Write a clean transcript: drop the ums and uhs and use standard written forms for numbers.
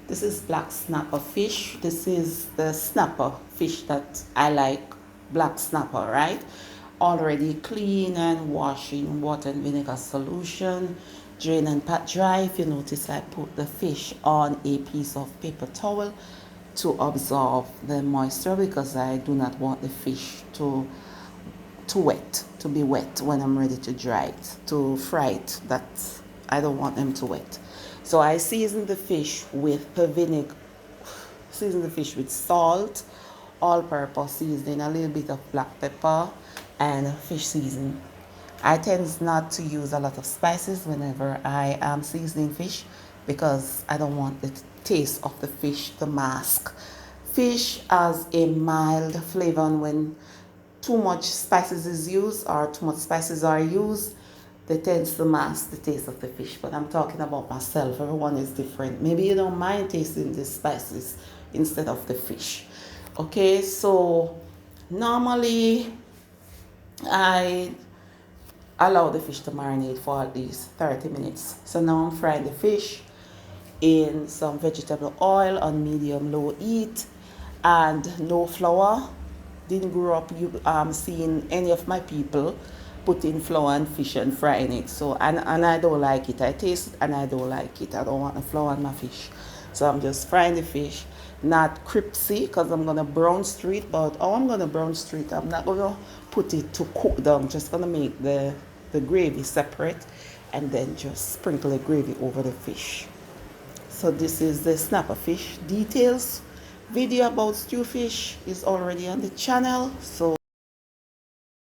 This is black snapper fish. This is the snapper fish that I like, black snapper, right? Already clean and washed in water and vinegar solution. Drain and pat dry. If you notice, I put the fish on a piece of paper towel to absorb the moisture because I do not want the fish to be wet when I'm ready to dry it, to fry it. That I don't want them to wet. So I season the fish with vinegar, season the fish with salt, all-purpose seasoning, a little bit of black pepper, and fish seasoning. I tend not to use a lot of spices whenever I am seasoning fish because I don't want the taste of the fish to mask. Fish has a mild flavor, and when too much spices is used or too much spices are used, they tend to mask the taste of the fish. But I'm talking about myself. Everyone is different. Maybe you don't mind tasting the spices instead of the fish. Okay, so normally I allow the fish to marinate for at least 30 minutes. So now I'm frying the fish in some vegetable oil on medium low heat and no flour. Didn't grow up seeing any of my people putting flour and fish and frying it. So and I don't like it. I taste it and I don't like it. I don't want the flour on my fish. So I'm just frying the fish, not crispy because I'm gonna brown street. But how I'm gonna brown street, I'm not gonna put it to cook down. Just gonna make the gravy separate and then just sprinkle the gravy over the fish. So this is the snapper fish details. Video about stew fish is already on the channel. So